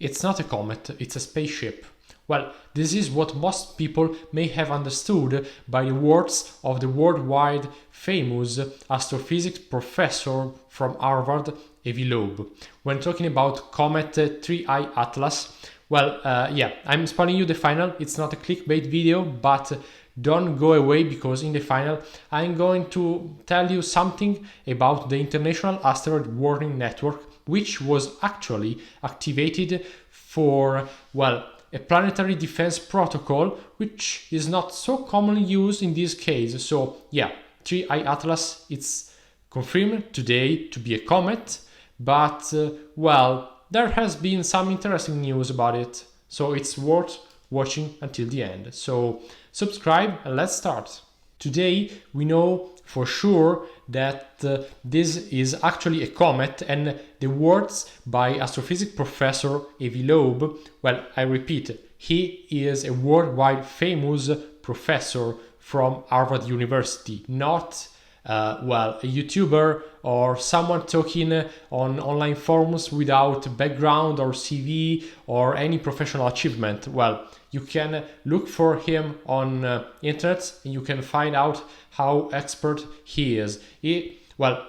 It's not a comet, it's a spaceship. Well, this is what most people may have understood by the words of the worldwide famous astrophysics professor from Harvard, Avi Loeb, when talking about Comet 3I Atlas. Well, yeah, I'm spoiling you the final. It's not a clickbait video, but don't go away, because in the final I'm going to tell you something about the International Asteroid Warning Network, which was actually activated for, well, a planetary defense protocol, which is not so commonly used in this case. So yeah, 3I Atlas, it's confirmed today to be a comet, but well, there has been some interesting news about it, so it's worth watching until the end. So subscribe and let's start. Today we know for sure that this is actually a comet, and the words by astrophysics professor Avi Loeb, well, I repeat, he is a worldwide famous professor from Harvard University, not well, a YouTuber or someone talking on online forums without background or CV or any professional achievement. Well, you can look for him on internet and you can find out how expert he is. Well,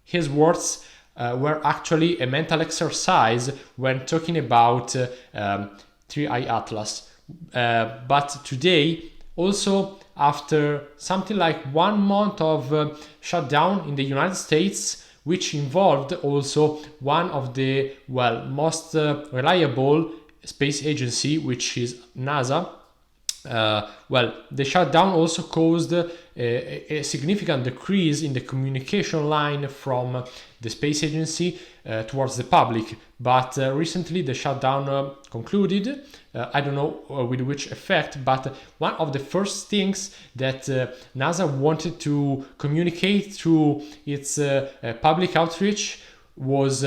his words were actually a mental exercise when talking about 3I Atlas. But today, also after something like 1 month of shutdown in the United States, which involved also one of the, well, most reliable space agency, which is NASA. Well, the shutdown also caused a significant decrease in the communication line from the space agency towards the public. But recently the shutdown concluded. I don't know with which effect, but one of the first things that NASA wanted to communicate through its public outreach was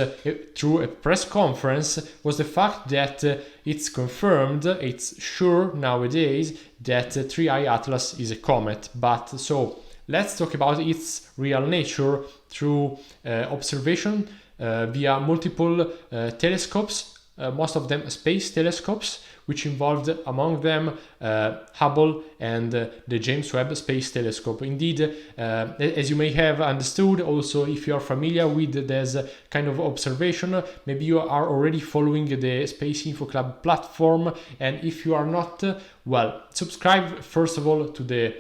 through a press conference, was the fact that it's confirmed, it's sure nowadays that 3I Atlas is a comet. But so let's talk about its real nature through observation via multiple telescopes, most of them space telescopes, which involved among them Hubble and the James Webb Space Telescope. Indeed, as you may have understood, also if you are familiar with this kind of observation, maybe you are already following the SpaceInfo Club platform, and if you are not, well, subscribe first of all to the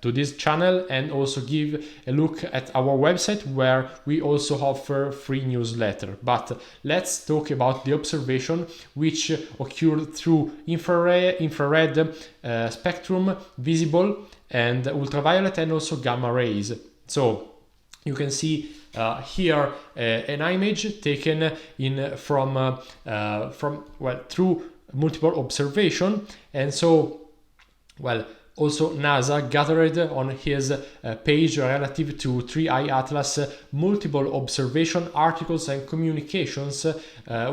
to this channel, and also give a look at our website where we also offer free newsletter. But let's talk about the observation, which occurred through infrared spectrum, visible and ultraviolet, and also gamma rays. So you can see here an image taken in from well, through multiple observation. And so, well, also NASA gathered on his page relative to 3I Atlas multiple observation articles and communications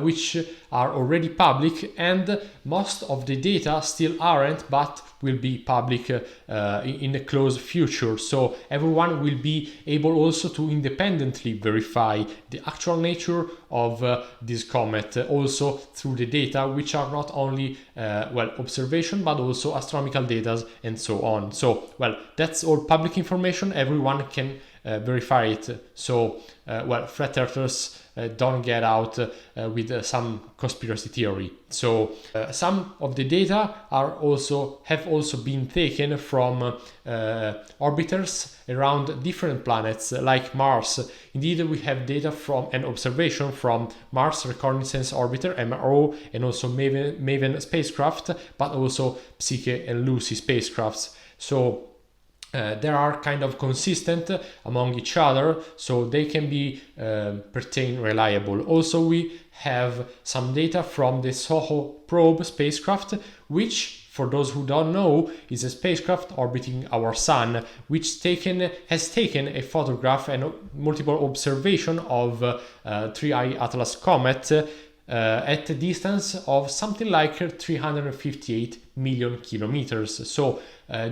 which are already public, and most of the data still aren't, but will be public in the close future. So everyone will be able also to independently verify the actual nature of this comet, also through the data, which are not only well, observation, but also astronomical data and so on. So, well, that's all public information. Everyone can verify it. So, well, flat earthers don't get out with some conspiracy theory. So some of the data have also been taken from orbiters around different planets like Mars. Indeed, we have data from an observation from Mars Reconnaissance Orbiter (MRO) and also Maven spacecraft, but also Psyche and Lucy spacecrafts. So they are kind of consistent among each other, so they can be pertain reliable. Also, we have some data from the SOHO probe spacecraft, which, for those who don't know, is a spacecraft orbiting our sun, which has taken a photograph and multiple observation of 3I Atlas comet at a distance of something like 358 million kilometers. So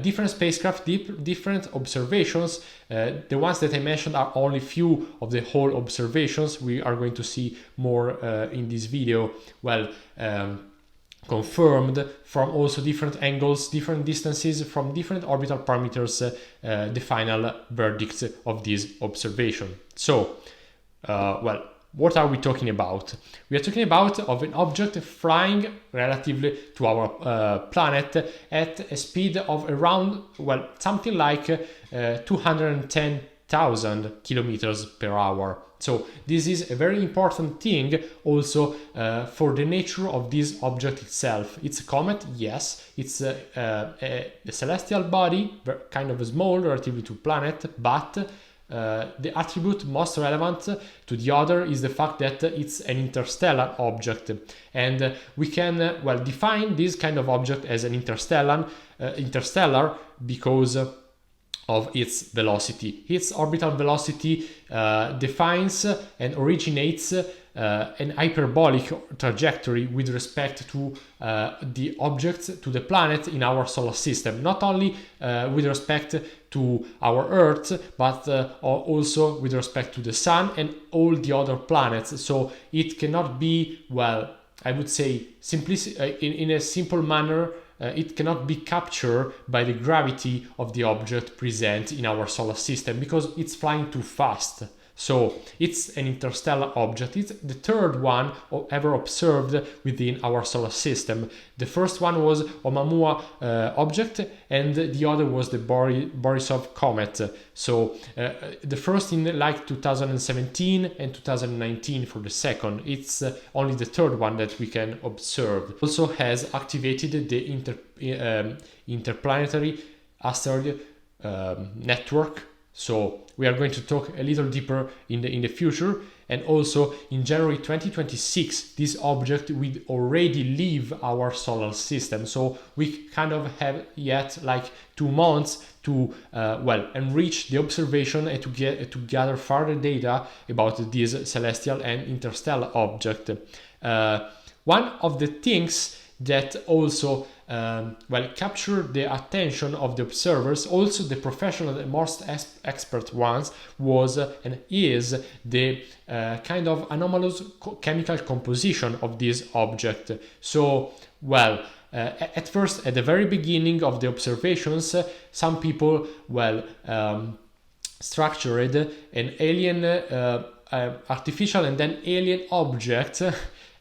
different spacecraft, different observations. The ones that I mentioned are only few of the whole observations. We are going to see more in this video. Well, confirmed from also different angles, different distances, from different orbital parameters, the final verdict of this observation. So, well, what are we talking about? We are talking about of an object flying relatively to our planet at a speed of around, well, something like 210,000 kilometers per hour. So this is a very important thing also for the nature of this object itself. It's a comet, yes. It's a celestial body, kind of small relatively to planet, but the attribute most relevant to the other is the fact that it's an interstellar object, and we can well define this kind of object as an interstellar because of its velocity. Its orbital velocity defines and originates an hyperbolic trajectory with respect to the objects, to the planet in our solar system, not only with respect to our Earth, but also with respect to the Sun and all the other planets. So it cannot be, well, I would say in a simple manner, it cannot be captured by the gravity of the object present in our solar system because it's flying too fast. So it's an interstellar object. It's the third one ever observed within our solar system. The first one was Oumuamua object, and the other was the Borisov comet. So the first in like 2017 and 2019 for the second. It's only the third one that we can observe. Also has activated the interplanetary asteroid network. So we are going to talk a little deeper in the future. And also in January 2026, this object will already leave our solar system. So we kind of have yet like 2 months to well enrich the observation and to gather further data about this celestial and interstellar object. One of the things that also well capture the attention of the observers, also the professional and most expert ones, was and is the kind of anomalous chemical composition of this object. So, well, at first, at the very beginning of the observations, some people, well, structured an alien, artificial and then alien object,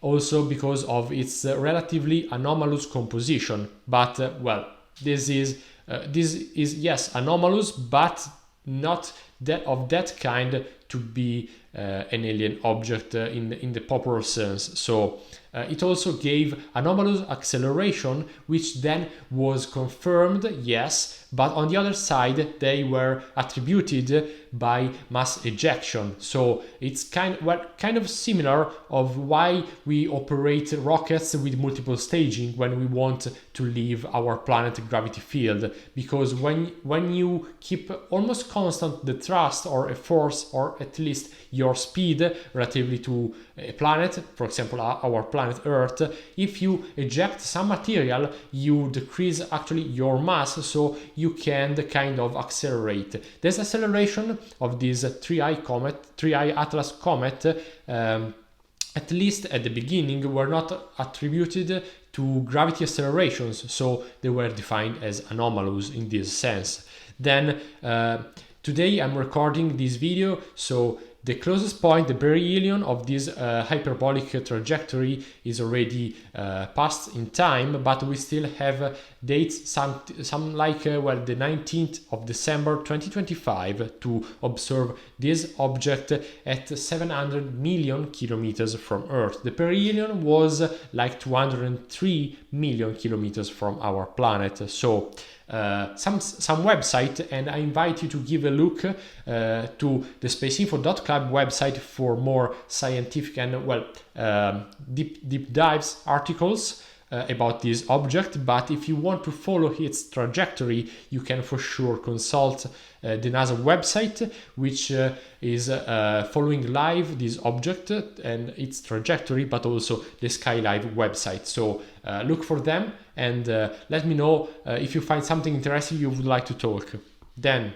also because of its relatively anomalous composition. But well, this is yes anomalous, but not that of that kind to be an alien object in the popular sense. So it also gave anomalous acceleration, which then was confirmed, yes, but on the other side they were attributed by mass ejection. So it's kind of similar of why we operate rockets with multiple staging when we want to leave our planet gravity field, because when you keep almost constant the thrust or a force, or at least your speed relatively to a planet, for example our planet Earth, if you eject some material, you decrease actually your mass, so you can kind of accelerate. This acceleration of this 3I Atlas comet, at least at the beginning, were not attributed to gravity accelerations, so they were defined as anomalous in this sense. Then today I'm recording this video, so the closest point, the perihelion of this hyperbolic trajectory, is already passed in time, but we still have dates, some like well, the 19th of December 2025 to observe this object at 700 million kilometers from Earth. The perihelion was like 203 million kilometers from our planet. So some website, and I invite you to give a look to the SpaceInfo.club website for more scientific and well deep dives articles. about this object, but if you want to follow its trajectory, you can for sure consult the NASA website, which is following live this object and its trajectory, but also the SkyLive website. So look for them and let me know if you find something interesting you would like to talk. Then,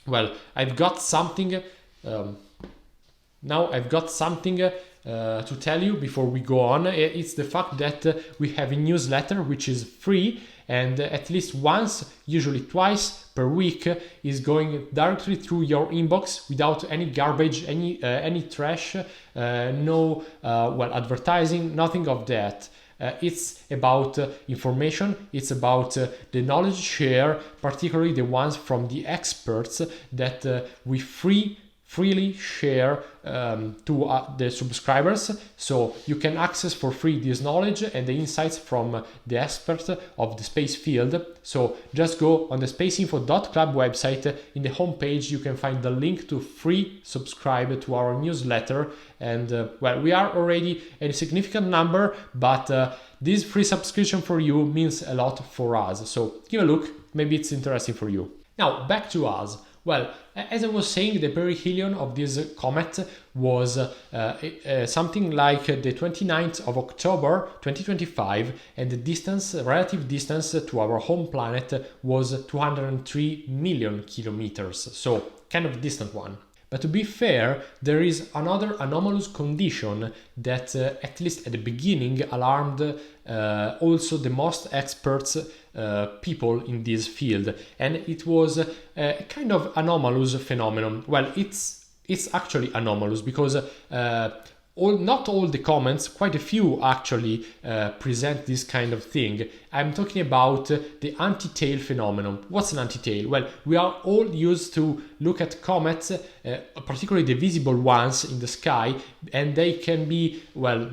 well, I've got something to tell you before we go on. It's the fact that we have a newsletter which is free, and at least once, usually twice per week, is going directly through your inbox without any garbage, any trash, no advertising, nothing of that. It's about information, it's about the knowledge share, particularly the ones from the experts that we freely share to the subscribers, so you can access for free this knowledge and the insights from the experts of the space field. So just go on the spaceinfo.club website. In the homepage you can find the link to free subscribe to our newsletter, and we are already a significant number, but this free subscription for you means a lot for us, so give a look, maybe it's interesting for you. Now back to us. Well, as I was saying, the perihelion of this comet was something like the 29th of October 2025, and the relative distance to our home planet was 203 million kilometers, so kind of distant one. But to be fair, there is another anomalous condition that, at least at the beginning, alarmed also the most experts people in this field, and it was a kind of anomalous phenomenon. Well, it's actually anomalous because not all the comments, quite a few actually present this kind of thing. I'm talking about the anti-tail phenomenon. What's an anti-tail? Well, we are all used to look at comets, particularly the visible ones in the sky, and they can be,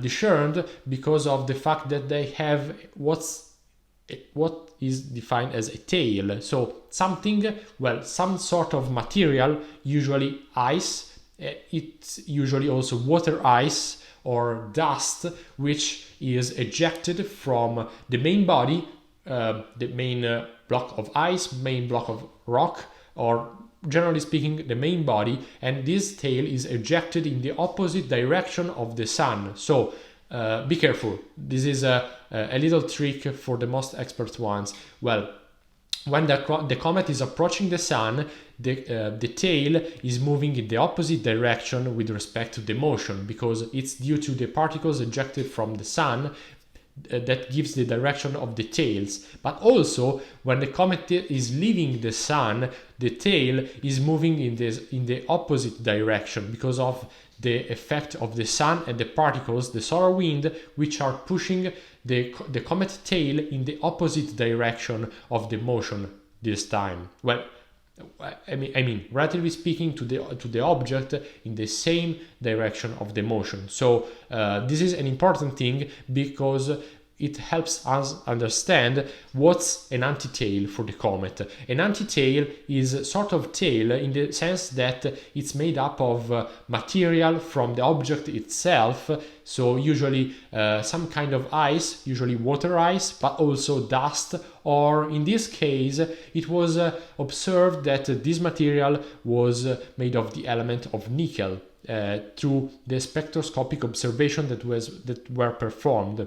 discerned because of the fact that they have what is defined as a tail. So something, some sort of material, usually ice, it's usually also water ice or dust, which is ejected from the main body, the main block of ice, main block of rock, or generally speaking the main body, and this tail is ejected in the opposite direction of the sun. So be careful, this is a little trick for the most expert ones. Well, when the comet is approaching the sun, the tail is moving in the opposite direction with respect to the motion, because it's due to the particles ejected from the sun that gives the direction of the tails. But also, when the comet is leaving the sun, the tail is moving in the opposite direction because of the effect of the sun and the particles, the solar wind, which are pushing the comet tail in the opposite direction of the motion this time. Well, I mean, relatively speaking, to the object in the same direction of the motion. So this is an important thing because it helps us understand what's an anti-tail for the comet. An anti-tail is sort of tail in the sense that it's made up of material from the object itself, so usually some kind of ice, usually water ice, but also dust, or in this case it was observed that this material was made of the element of nickel through the spectroscopic observation that were performed.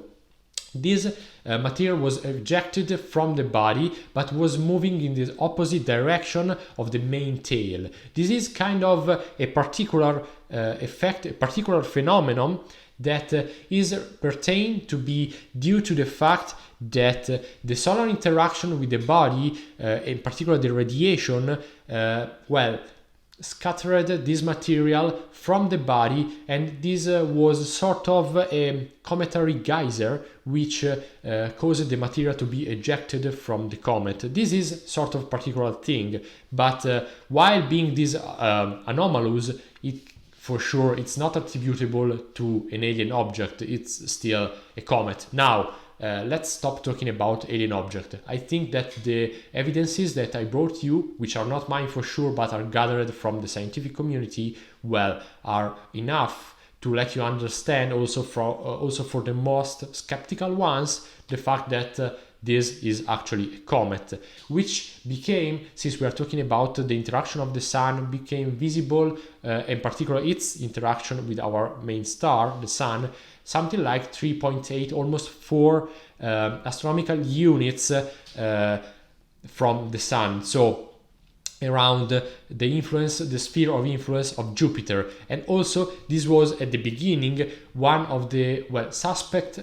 This material was ejected from the body but was moving in the opposite direction of the main tail. This is kind of a particular effect, a particular phenomenon that is pertained to be due to the fact that the solar interaction with the body, in particular the radiation, scattered this material from the body, and this was sort of a cometary geyser which caused the material to be ejected from the comet. This is sort of particular thing, but while being this anomalous, for sure it's not attributable to an alien object, it's still a comet. Now let's stop talking about alien object. I think that the evidences that I brought you, which are not mine for sure, but are gathered from the scientific community, are enough to let you understand also for the most skeptical ones the fact that this is actually a comet, which became, since we are talking about the interaction of the sun, became visible, in particular its interaction with our main star, the sun, something like 3.8, almost 4 astronomical units from the sun. So around the sphere of influence of Jupiter. And also this was at the beginning one of the suspect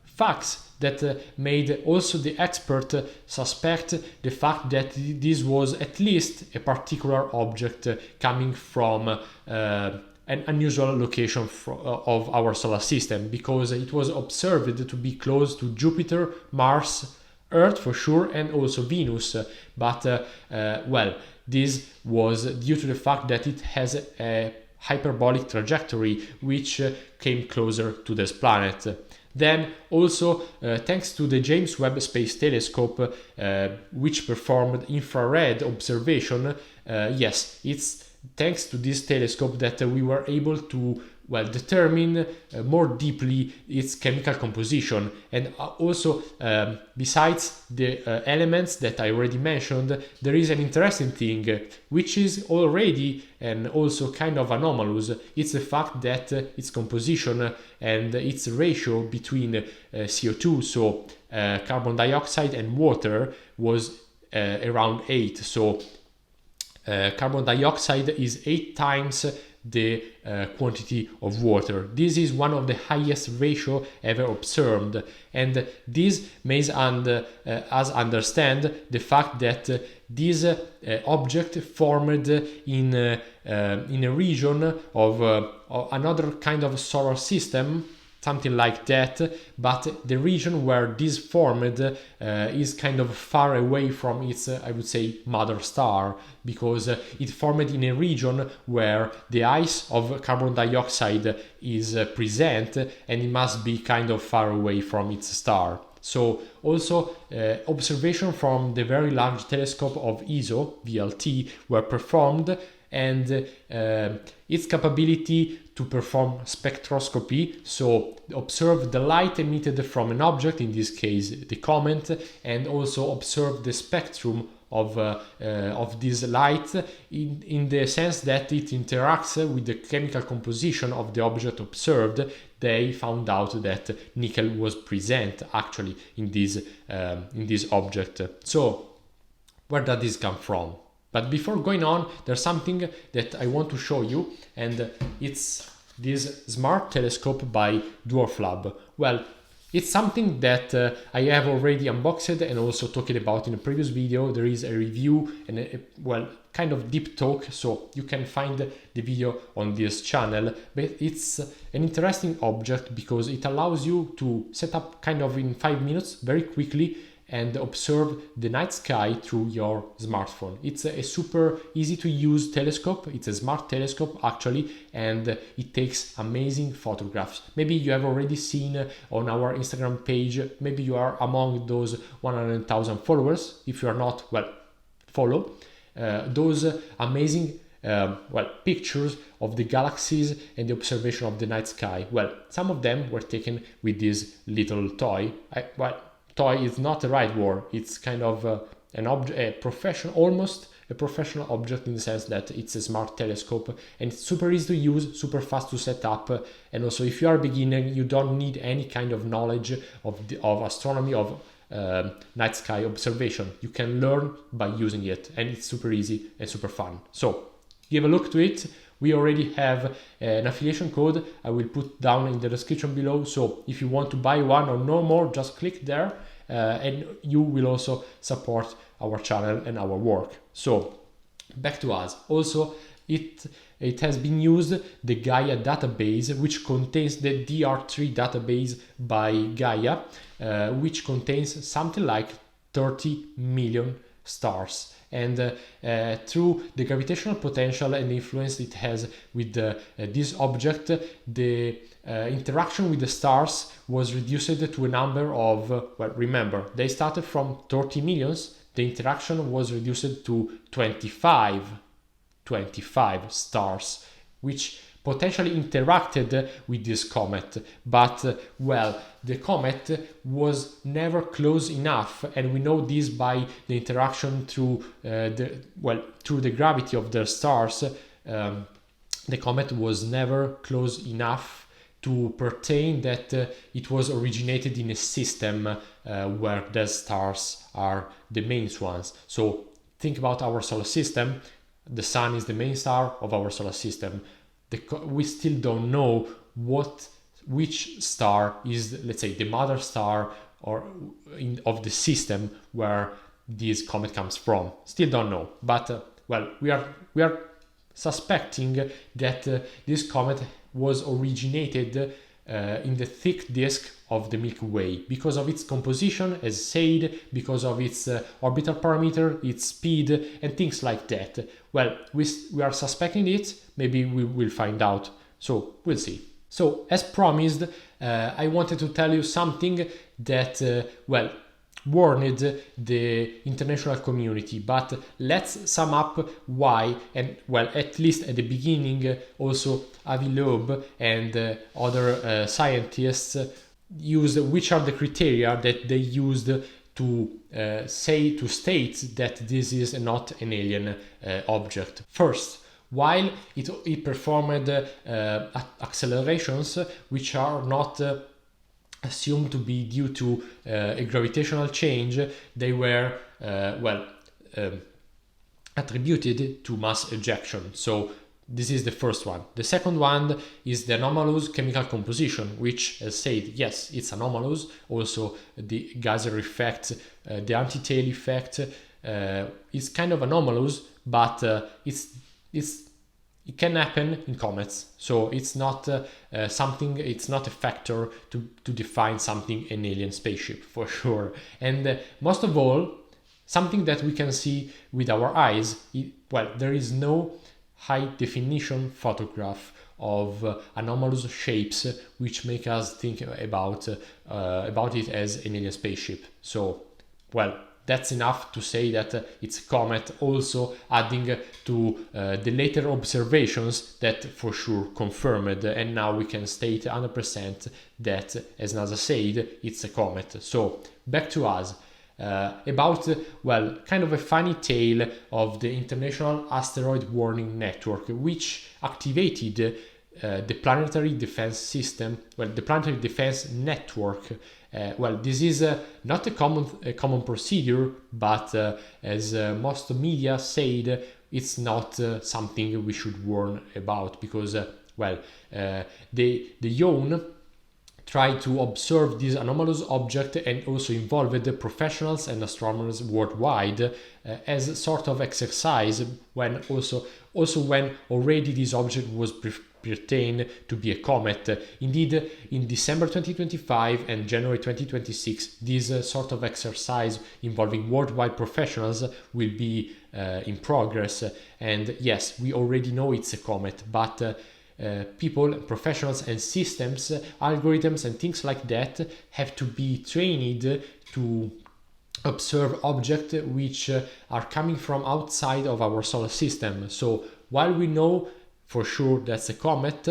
facts that made also the expert suspect the fact that this was at least a particular object coming from an unusual location of our solar system, because it was observed to be close to Jupiter, Mars, Earth for sure, and also Venus. But this was due to the fact that it has a hyperbolic trajectory which came closer to this planet. Then also thanks to the James Webb Space Telescope, which performed infrared observation, it's thanks to this telescope that we were able to determine more deeply its chemical composition. And also besides the elements that I already mentioned, there is an interesting thing which is already and also kind of anomalous. It's the fact that its composition and its ratio between CO2, so carbon dioxide, and water was around 8. So carbon dioxide is 8 times the quantity of water. This is one of the highest ratio ever observed, and this makes us understand the fact that this object formed in a region of another kind of solar system, something like that, but the region where this formed is kind of far away from its, I would say, mother star, because it formed in a region where the ice of carbon dioxide is present, and it must be kind of far away from its star. So also observation from the Very Large Telescope of ESO, VLT, were performed, and its capability to perform spectroscopy, so observe the light emitted from an object, in this case the comet, and also observe the spectrum of this light in the sense that it interacts with the chemical composition of the object observed. They found out that nickel was present actually in this object. So where does this come from? But before going on, there's something that I want to show you, and it's this smart telescope by Dwarf Lab. Well, it's something that I have already unboxed and also talked about in a previous video. There is a review and kind of deep talk, so you can find the video on this channel. But it's an interesting object because it allows you to set up kind of in 5 minutes very quickly and observe the night sky through your smartphone. It's a super easy to use telescope. It's a smart telescope actually, and it takes amazing photographs. Maybe you have already seen on our Instagram page, maybe you are among those 100,000 followers. If you are not, follow those amazing pictures of the galaxies and the observation of the night sky. Well, some of them were taken with this little toy. Toy is not the right word. It's kind of an object, almost a professional object, in the sense that it's a smart telescope and it's super easy to use, super fast to set up. And also, if you are a beginner, you don't need any kind of knowledge of astronomy, of night sky observation. You can learn by using it, and it's super easy and super fun. So give a look to it. We already have an affiliation code I will put down in the description below. So if you want to buy one or no more, just click there and you will also support our channel and our work. So back to us. Also, it has been used, the Gaia database, which contains the DR3 database by Gaia, which contains something like 30 million stars. And through the gravitational potential and influence it has with this object, the interaction with the stars was reduced to a number of, remember, they started from 30 millions, the interaction was reduced to 25 stars, which potentially interacted with this comet, but well, the comet was never close enough, and we know this by the interaction through through the gravity of the stars. The comet was never close enough to pertain that it was originated in a system where the stars are the main ones. So think about our solar system. The sun is the main star of our solar system. We still don't know which star is, let's say, the mother star of the system where this comet comes from. Still don't know, but well, we are suspecting that this comet was originated in the thick disk of the Milky Way because of its composition, as said, because of its orbital parameter, its speed, and things like that. Well, we are suspecting it. Maybe we will find out. So we'll see. So as promised, I wanted to tell you something that warned the international community, but let's sum up why, and well, at least at the beginning, also Avi Loeb and other scientists used which are the criteria that they used to state that this is not an alien object. First, while it performed accelerations which are not assumed to be due to a gravitational change, they were attributed to mass ejection. So this is the first one. The second one is the anomalous chemical composition, which, as said, yes, it's anomalous. Also, the Geyser effect, the anti-tail effect is kind of anomalous, but it can happen in comets, so it's not it's not a factor to define something an alien spaceship for sure. And most of all, something that we can see with our eyes, there is no high definition photograph of anomalous shapes which make us think about it as an alien spaceship. So, well, that's enough to say that it's a comet, also adding to the later observations that for sure confirmed, and now we can state 100% that, as NASA said, it's a comet. So back to us. About, kind of a funny tale of the International Asteroid Warning Network, which activated the Planetary Defense System, the Planetary Defense Network. This is not a common procedure, but as most media said, it's not something we should warn about, because the YON tried to observe this anomalous object and also involved the professionals and astronomers worldwide as a sort of exercise when already this object was pertained to be a comet. Indeed, in December 2025 and January 2026, this sort of exercise involving worldwide professionals will be in progress. And yes, we already know it's a comet, but people, professionals and systems, algorithms and things like that have to be trained to observe objects which are coming from outside of our solar system. So while we know for sure that's a comet,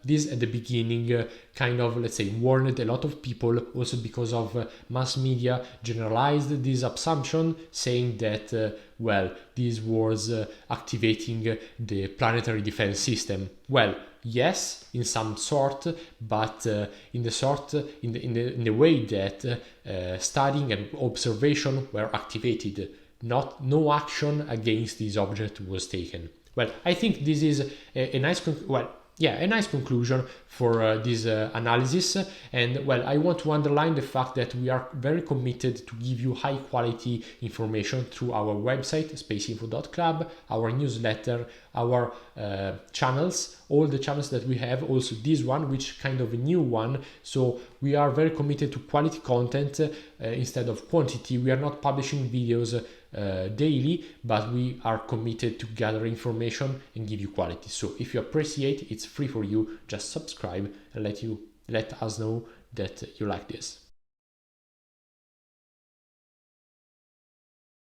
this at the beginning kind of, let's say, warned a lot of people, also because of mass media generalized this assumption, saying that this was activating the planetary defense system. Well, yes, in some sort, but in the way that studying and observation were activated. No action against this object was taken. Well, I think this is a nice conclusion for this analysis. And I want to underline the fact that we are very committed to give you high quality information through our website, spaceinfo.club, our newsletter, our channels, all the channels that we have, also this one, which kind of a new one. So we are very committed to quality content instead of quantity. We are not publishing videos daily, but we are committed to gather information and give you quality. So if you appreciate, it's free for you. Just subscribe and let us know that you like this.